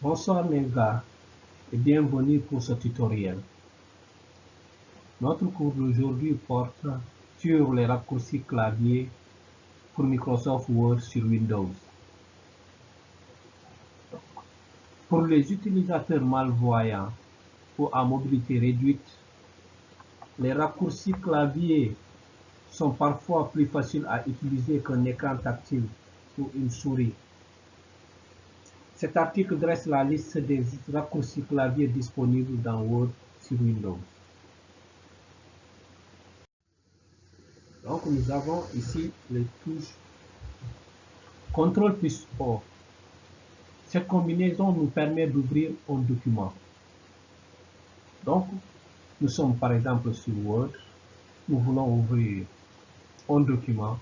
Bonsoir les gars et bienvenue pour ce tutoriel. Notre cours d'aujourd'hui porte sur les raccourcis clavier pour Microsoft Word sur Windows. Pour les utilisateurs malvoyants ou à mobilité réduite, les raccourcis clavier sont parfois plus faciles à utiliser qu'un écran tactile ou une souris. Cet article dresse la liste des raccourcis clavier disponibles dans Word sur Windows. Donc nous avons ici les touches CTRL plus O. Cette combinaison nous permet d'ouvrir un document. Donc nous sommes par exemple sur Word, nous voulons ouvrir un document.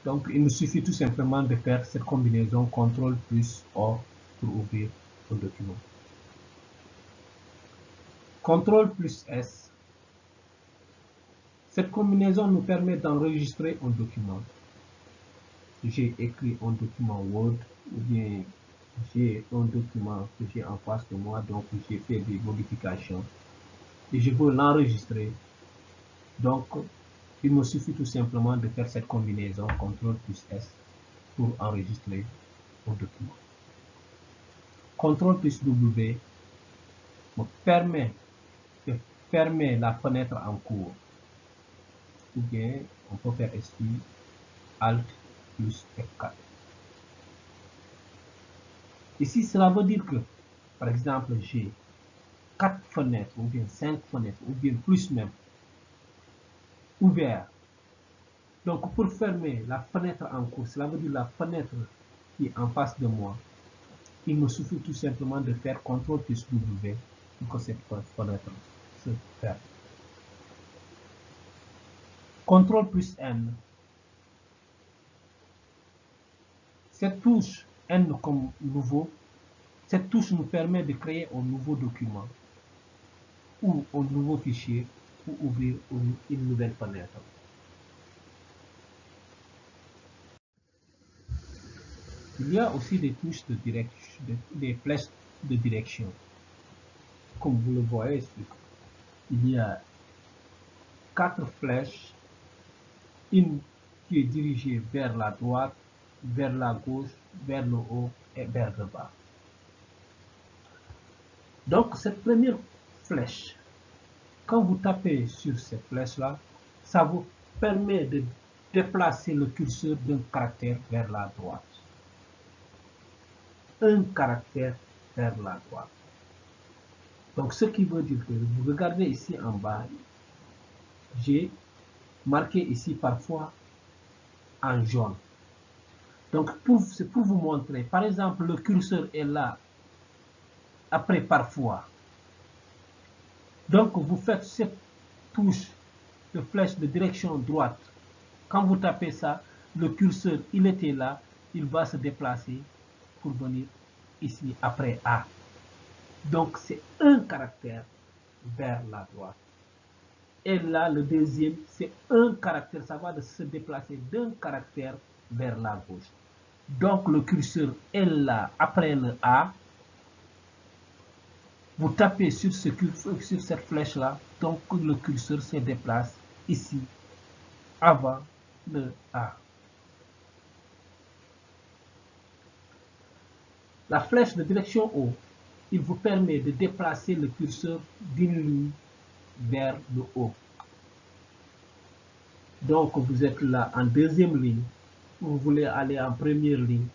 Donc il nous suffit tout simplement de faire cette combinaison CTRL plus O pour ouvrir un document. CTRL plus S. Cette combinaison nous permet d'enregistrer un document. J'ai écrit un document Word ou bien j'ai un document que j'ai en face de moi, donc j'ai fait des modifications et je veux l'enregistrer. Donc il me suffit tout simplement de faire cette combinaison CTRL plus S pour enregistrer un document. CTRL plus W me permet de fermer la fenêtre en cours, ou bien on peut faire ici Alt plus F4. Ici, cela veut dire que, par exemple, j'ai 4 fenêtres, ou bien 5 fenêtres, ou bien plus même, ouvertes. Donc, pour fermer la fenêtre en cours, cela veut dire la fenêtre qui est en face de moi, il me suffit tout simplement de faire CTRL plus W pour que cette fenêtre se ferme. CTRL plus N. Cette touche N comme nouveau, cette touche nous permet de créer un nouveau document ou un nouveau fichier ou ouvrir une nouvelle fenêtre. Il y a aussi des touches de direction, des flèches de direction. Comme vous le voyez ici, il y a 4 flèches, une qui est dirigée vers la droite, vers la gauche, vers le haut et vers le bas. Donc cette première flèche, quand vous tapez sur cette flèche-là, ça vous permet de déplacer le curseur d'un caractère vers la droite. Un caractère vers la droite. Donc ce qui veut dire que vous regardez ici en bas, j'ai marqué ici parfois en jaune. Donc c'est pour vous montrer, par exemple le curseur est là après parfois. Donc vous faites cette touche de flèche de direction droite. Quand vous tapez ça, le curseur il était là, il va se déplacer pour venir ici après A. Donc c'est un caractère vers la droite. Et là, le deuxième, c'est un caractère, ça va se déplacer d'un caractère vers la gauche. Donc le curseur est là après le A. Vous tapez sur cette flèche-là, donc le curseur se déplace ici, avant le A. La flèche de direction haut, il vous permet de déplacer le curseur d'une ligne vers le haut. Donc vous êtes là en deuxième ligne, vous voulez aller en première ligne.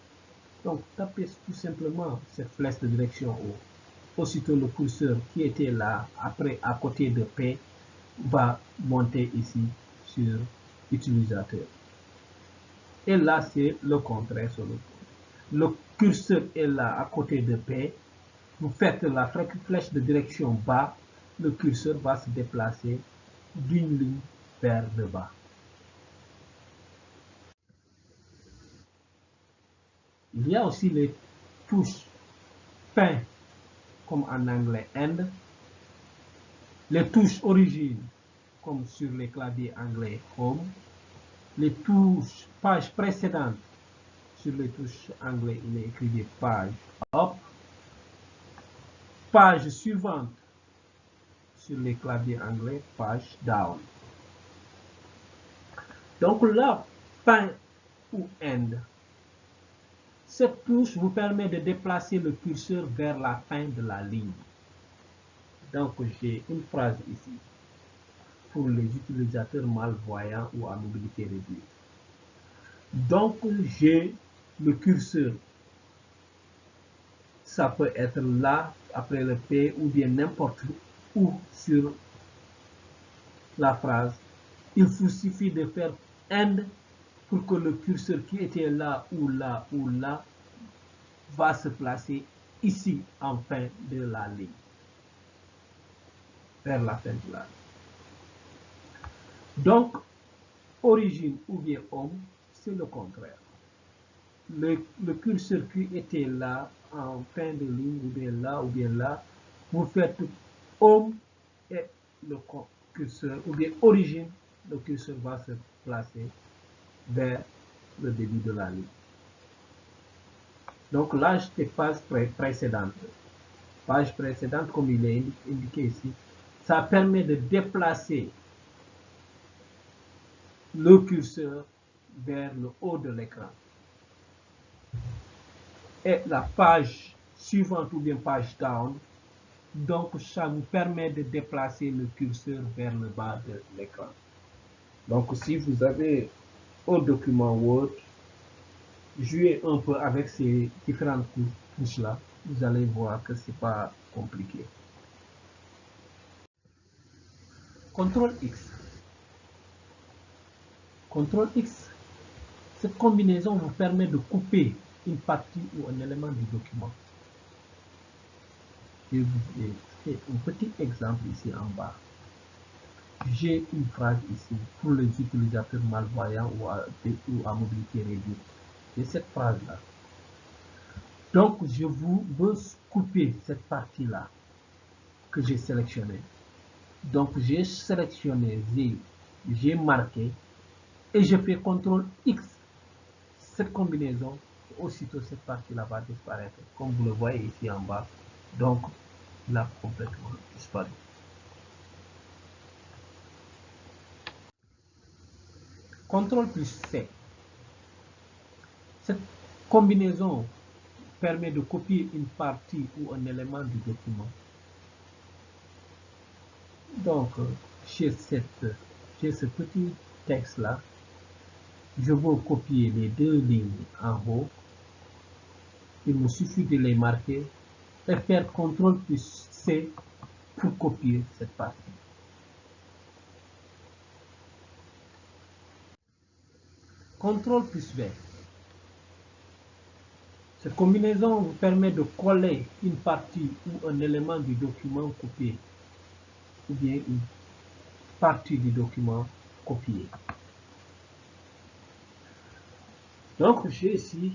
Donc tapez tout simplement cette flèche de direction haut. Aussitôt le curseur qui était là, après à côté de P, va monter ici sur utilisateur. Et là, c'est le contraire sur le côté. Le curseur est là à côté de P. Vous faites la flèche de direction bas, le curseur va se déplacer d'une ligne vers le bas. Il y a aussi les touches fin, comme en anglais end, les touches origine, comme sur les claviers anglais home, les touches page précédente, sur les touches anglais il est écrit page up, Page suivante sur les claviers anglais, page down. Donc là, fin ou end. Cette touche vous permet de déplacer le curseur vers la fin de la ligne. Donc j'ai une phrase ici pour les utilisateurs malvoyants ou à mobilité réduite. Donc j'ai le curseur. Ça peut être là, après le P, ou bien n'importe où sur la phrase. Il vous suffit de faire end pour que le curseur qui était là ou là ou là va se placer ici en fin de la ligne. Vers la fin de la ligne. Donc, origine ou bien home, c'est le contraire. Le curseur qui était là en fin de ligne ou bien là, vous faites home et le curseur ou bien origine, le curseur va se placer vers le début de la ligne. Donc là, je page précédente. Page précédente, comme il est indiqué ici, ça permet de déplacer le curseur vers le haut de l'écran. Et la page suivante ou bien page down, donc ça vous permet de déplacer le curseur vers le bas de l'écran. Donc si vous avez un document Word, jouez un peu avec ces différentes touches là, vous allez voir que c'est pas compliqué. CTRL X. CTRL X, cette combinaison vous permet de couper une partie ou un élément du document. Je vous ai fait un petit exemple ici en bas. J'ai une phrase ici pour les utilisateurs malvoyants ou à mobilité réduite. J'ai cette phrase-là. Donc, je veux couper cette partie-là que j'ai sélectionnée. Donc, j'ai sélectionné, j'ai marqué et je fais CTRL X. Cette combinaison, aussitôt cette partie-là va disparaître, comme vous le voyez ici en bas. Donc, il a complètement disparu. CTRL plus C. Cette combinaison permet de copier une partie ou un élément du document. Donc, j'ai ce petit texte-là. Je veux copier les deux lignes en haut. Il me suffit de les marquer et faire CTRL plus C pour copier cette partie. CTRL plus V. Cette combinaison vous permet de coller une partie ou un élément du document copié ou bien une partie du document copié. Donc, j'ai ici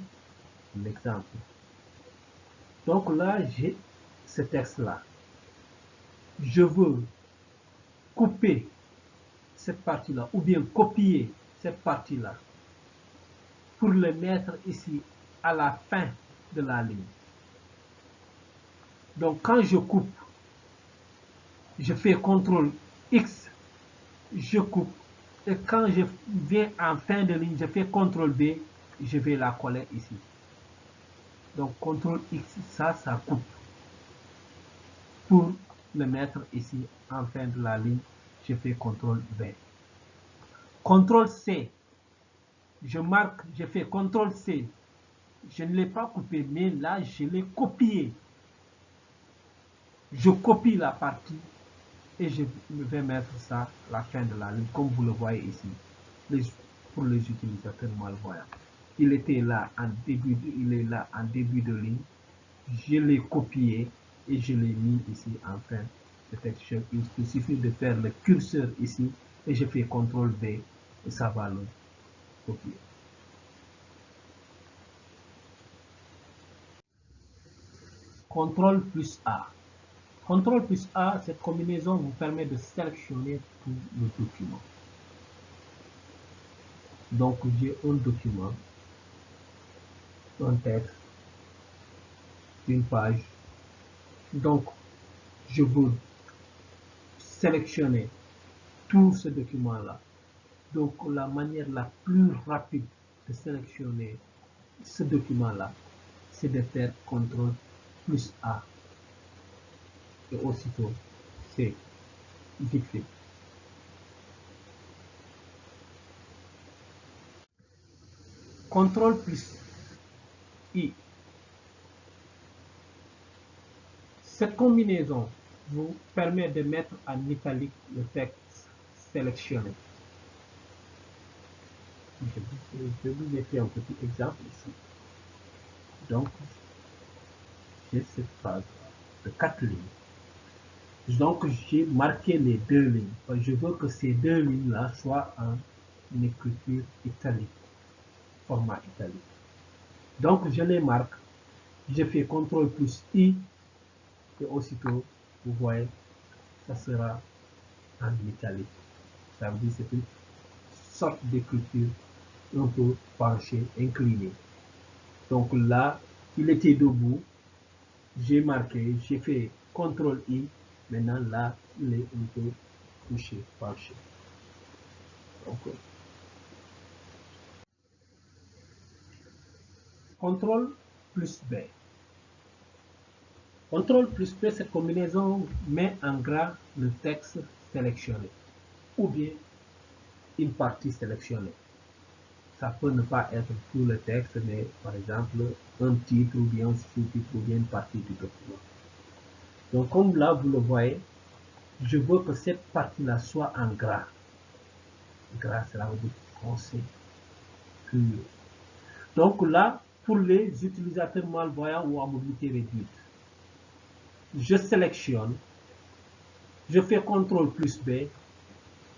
l'exemple. Donc là, j'ai ce texte-là. Je veux couper cette partie-là ou bien copier cette partie-là pour le mettre ici à la fin de la ligne. Donc quand je coupe, je fais CTRL X, je coupe et quand je viens en fin de ligne, je fais CTRL B, je vais la coller ici. Donc CTRL X, ça coupe pour le mettre ici en fin de la ligne, je fais CTRL V. CTRL C, je marque, je fais CTRL C. Je ne l'ai pas coupé, mais là, je l'ai copié. Je copie la partie et je vais mettre ça à la fin de la ligne, comme vous le voyez ici, pour les utilisateurs malvoyants. Il était là en début, il est là en début de ligne. Je l'ai copié et je l'ai mis ici en fin de texte. Il suffit de faire le curseur ici et je fais CTRL V et ça va le copier. CTRL plus A. CTRL plus A, cette combinaison vous permet de sélectionner tout le document. Donc, j'ai un document, un texte, une page. Donc, je veux sélectionner tout ce document-là. Donc, la manière la plus rapide de sélectionner ce document-là, c'est de faire CTRL plus A. Et aussitôt, c'est vite fait. CTRL plus I. Cette combinaison vous permet de mettre en italique le texte sélectionné. Je vous ai fait un petit exemple ici. Donc, j'ai cette phrase de 4 lignes. Donc, j'ai marqué les 2 lignes. Je veux que ces 2 lignes-là soient en écriture italique, format italique. Donc, je les marque. Je fais CTRL plus I et aussitôt, vous voyez, ça sera en italique. Ça veut dire que c'est une sorte d'écriture un peu penchée, inclinée. Donc là, il était debout. J'ai marqué, j'ai fait CTRL I. Maintenant, là, il est un peu couché, penché. Donc, CTRL plus B. CTRL plus B, cette combinaison met en gras le texte sélectionné ou bien une partie sélectionnée. Ça peut ne pas être tout le texte, mais par exemple, un titre ou bien un sous-titre ou bien une partie du document. Donc, comme là, vous le voyez, je veux que cette partie-là soit en gras. Gras, cela veut dire foncé, pur. Donc là, pour les utilisateurs malvoyants ou à mobilité réduite, je sélectionne, je fais CTRL plus B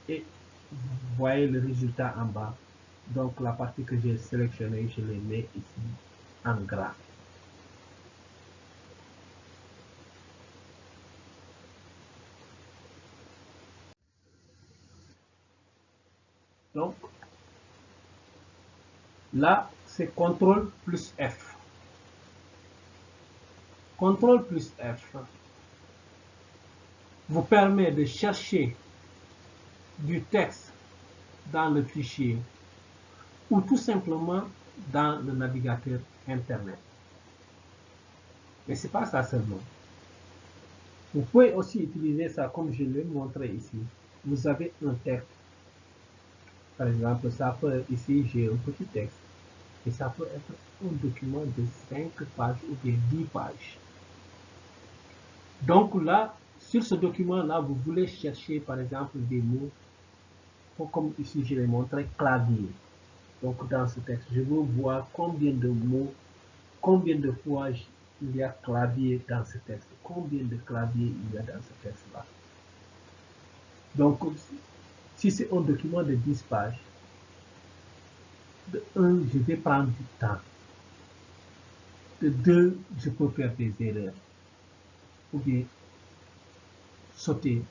et vous voyez le résultat en bas. Donc la partie que j'ai sélectionnée, je les mets ici en gras. Donc là, c'est CTRL plus F. CTRL plus F vous permet de chercher du texte dans le fichier ou tout simplement dans le navigateur Internet. Mais ce n'est pas ça seulement. Vous pouvez aussi utiliser ça comme je l'ai montré ici. Vous avez un texte. Par exemple, ça peut, ici j'ai un petit texte. Et ça peut être un document de 5 pages ou bien 10 pages. Donc là, sur ce document-là, vous voulez chercher par exemple des mots, comme ici je l'ai montré, clavier. Donc dans ce texte, je veux voir combien de mots, combien de fois il y a clavier dans ce texte, combien de claviers il y a dans ce texte-là. Donc, si c'est un document de 10 pages, de 1, je vais prendre du temps. De 2, je peux faire des erreurs. Ou bien sauter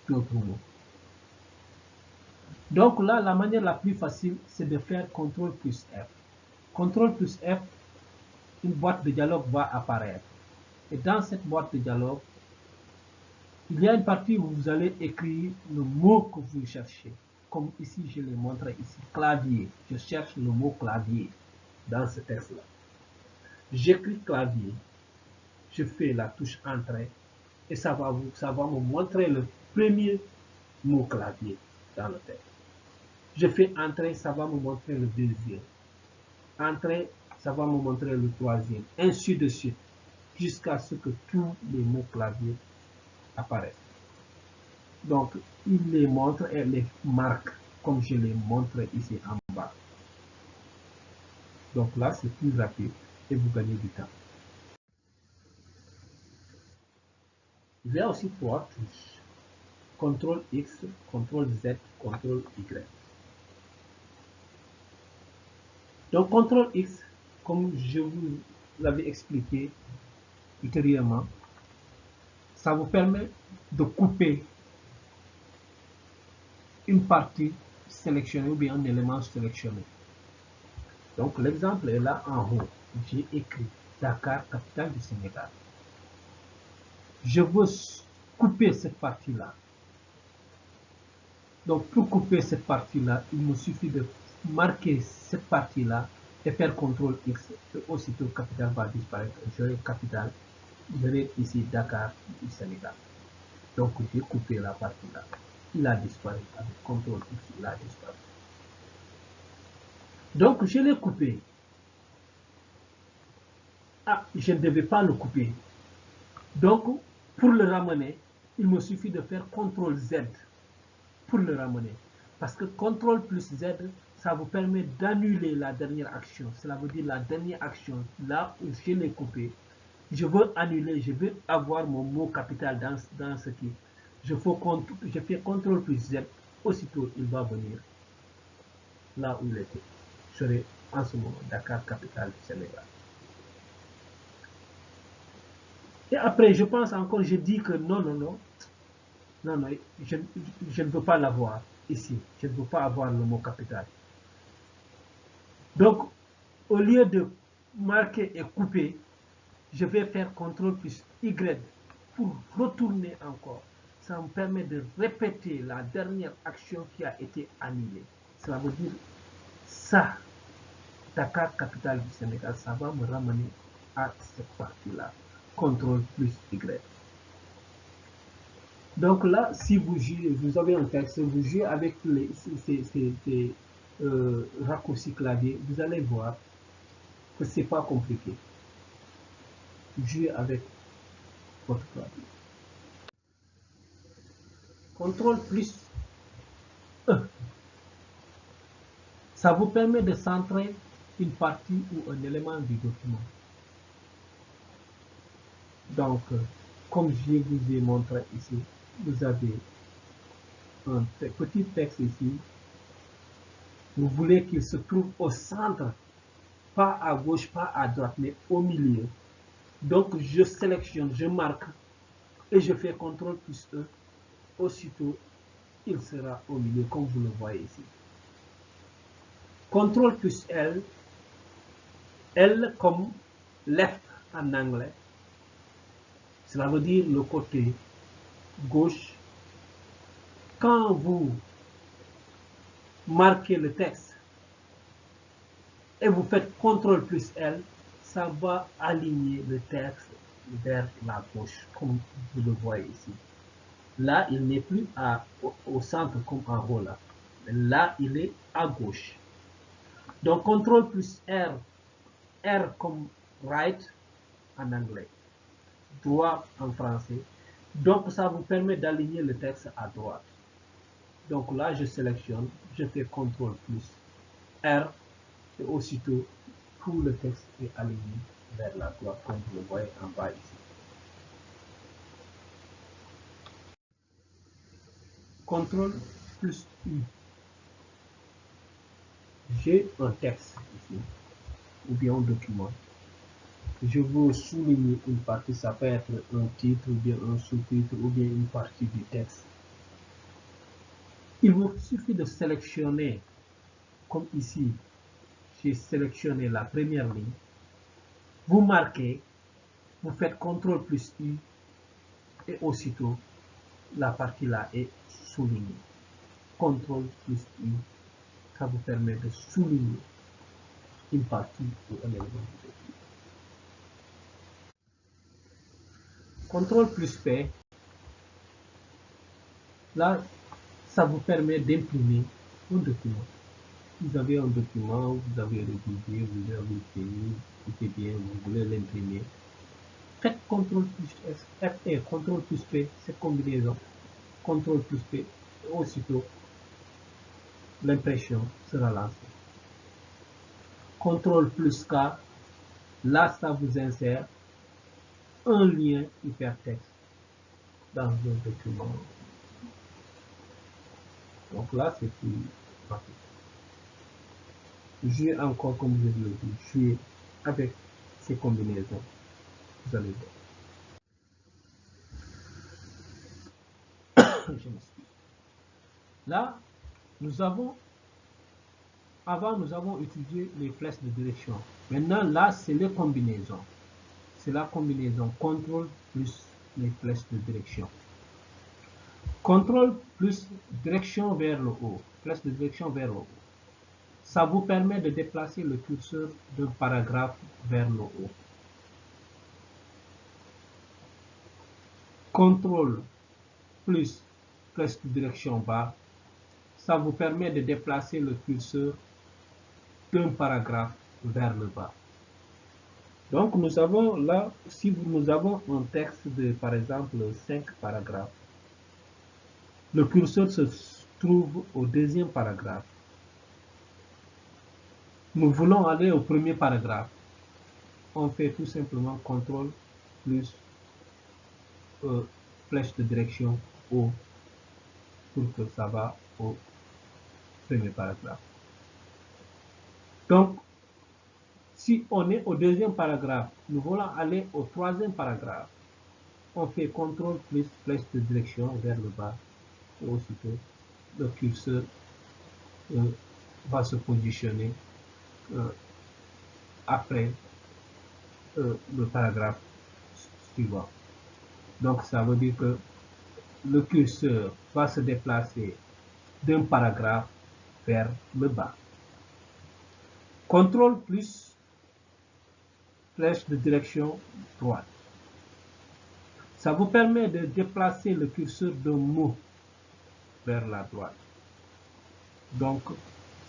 d'autres mots. Donc là, la manière la plus facile, c'est de faire CTRL plus F. CTRL plus F, une boîte de dialogue va apparaître. Et dans cette boîte de dialogue, il y a une partie où vous allez écrire le mot que vous cherchez. Comme ici, je l'ai montré ici, clavier. Je cherche le mot clavier dans ce texte-là. J'écris clavier, je fais la touche Entrée et ça va me montrer le premier mot clavier dans le texte. Je fais Entrée, ça va me montrer le deuxième. Entrée, ça va me montrer le troisième. Ainsi de suite, jusqu'à ce que tous les mots clavier apparaissent. Donc, il les montre et les marque comme je les montre ici en bas. Donc là, c'est plus rapide et vous gagnez du temps. Il y a aussi 3 touches. CTRL X, CTRL Z, CTRL Y. Donc CTRL X, comme je vous l'avais expliqué ultérieurement, ça vous permet de couper une partie sélectionnée ou bien un élément sélectionné. Donc l'exemple est là en haut. J'ai écrit Dakar, capitale du Sénégal. je veux couper cette partie-là. Donc, pour couper cette partie-là, il me suffit de marquer cette partie-là et faire CTRL X. Et aussitôt, le capital va disparaître. J'aurai capital, j'aurai ici Dakar du Sénégal. Donc, j'ai coupé la partie-là. Il a disparu. Avec CTRL X, il a disparu. Donc, je l'ai coupé. Ah, je ne devais pas le couper. Donc, pour le ramener, il me suffit de faire CTRL Z pour le ramener. Parce que CTRL plus Z, ça vous permet d'annuler la dernière action. Cela veut dire la dernière action, là où je l'ai coupé, je veux annuler, je veux avoir mon mot capital dans ce qui. Je fais CTRL plus Z, aussitôt il va venir là où il était. Je serai en ce moment Dakar, capitale du Sénégal. Et après, je pense encore, je dis que non, je ne veux pas l'avoir ici. Je ne veux pas avoir le mot capital. Donc, au lieu de marquer et couper, je vais faire CTRL plus Y pour retourner encore. Ça me permet de répéter la dernière action qui a été annulée. Cela veut dire ça, Dakar, capitale du Sénégal, ça va me ramener à cette partie-là. CTRL plus Y. Donc là, si vous jouez, vous avez un texte, vous jouez avec ces raccourcis clavier, vous allez voir que c'est pas compliqué. Jouez avec votre clavier. CTRL plus E. Ça vous permet de centrer une partie ou un élément du document. Donc, comme je vous ai montré ici, vous avez un petit texte ici. Vous voulez qu'il se trouve au centre, pas à gauche, pas à droite, mais au milieu. Donc, je sélectionne, je marque et je fais CTRL plus E. Aussitôt, il sera au milieu, comme vous le voyez ici. CTRL plus L, L comme left en anglais. Cela veut dire le côté gauche. Quand vous marquez le texte et vous faites CTRL plus L, ça va aligner le texte vers la gauche, comme vous le voyez ici. Là, il n'est plus au centre comme en haut là. Là, il est à gauche. Donc, CTRL plus R, R comme right en anglais, droit en français. Donc, ça vous permet d'aligner le texte à droite. Donc là, je sélectionne, je fais CTRL plus R et aussitôt, tout le texte est aligné vers la droite, comme vous le voyez en bas ici. CTRL plus U. J'ai un texte ici, ou bien un document. Je veux souligner une partie, ça peut être un titre, ou bien un sous-titre, ou bien une partie du texte. Il vous suffit de sélectionner, comme ici, j'ai sélectionné la première ligne. Vous marquez, vous faites CTRL plus U, et aussitôt, la partie là est soulignée. CTRL plus U, ça vous permet de souligner une partie ou un élément du document. CTRL plus P, là, ça vous permet d'imprimer un document. Vous avez un document, vous avez rédigé, vous avez fini, tout est bien, vous voulez l'imprimer. Faites CTRL plus S, F1, CTRL plus P, cette combinaison, CTRL plus P, et aussitôt, l'impression sera lancée. CTRL plus K, là, ça vous insère un lien hypertexte dans un document. Donc là, c'est plus rapide. Jouez encore, comme je vous l'ai dit, jouez avec ces combinaisons. Vous allez voir. Je m'excuse. Là, avant, nous avons utilisé les flèches de direction. Maintenant, là, c'est les combinaisons. C'est la combinaison CTRL plus les flèches de direction. Contrôle plus direction vers le haut, flèche de direction vers le haut. Ça vous permet de déplacer le curseur d'un paragraphe vers le haut. Contrôle plus flèche de direction bas, ça vous permet de déplacer le curseur d'un paragraphe vers le bas. Donc nous avons là, si nous avons un texte de par exemple 5 paragraphes, le curseur se trouve au deuxième paragraphe. Nous voulons aller au premier paragraphe. On fait tout simplement CTRL plus flèche de direction haut pour que ça va au premier paragraphe. Donc, si on est au deuxième paragraphe, nous voulons aller au troisième paragraphe. On fait CTRL plus flèche de direction vers le bas. Et aussitôt, le curseur va se positionner après le paragraphe suivant. Donc, ça veut dire que le curseur va se déplacer d'un paragraphe vers le bas. CTRL plus flèche de direction droite. Ça vous permet de déplacer le curseur d'un mot vers la droite. Donc,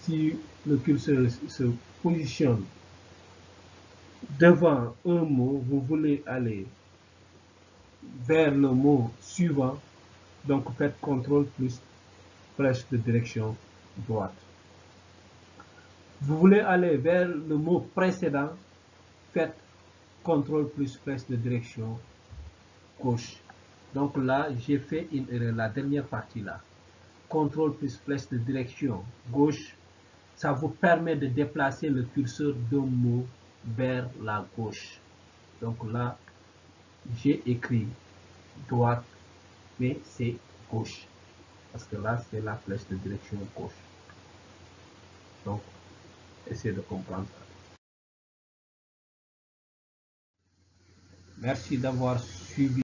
si le curseur se positionne devant un mot, vous voulez aller vers le mot suivant, donc faites CTRL plus flèche de direction droite. Vous voulez aller vers le mot précédent, faites CTRL plus flèche de direction gauche. Donc là, j'ai fait une erreur, la dernière partie là. CTRL plus flèche de direction gauche, ça vous permet de déplacer le curseur d'un mot vers la gauche. Donc là, j'ai écrit droite, mais c'est gauche. Parce que là, c'est la flèche de direction gauche. Donc, essayez de comprendre ça. Merci d'avoir suivi.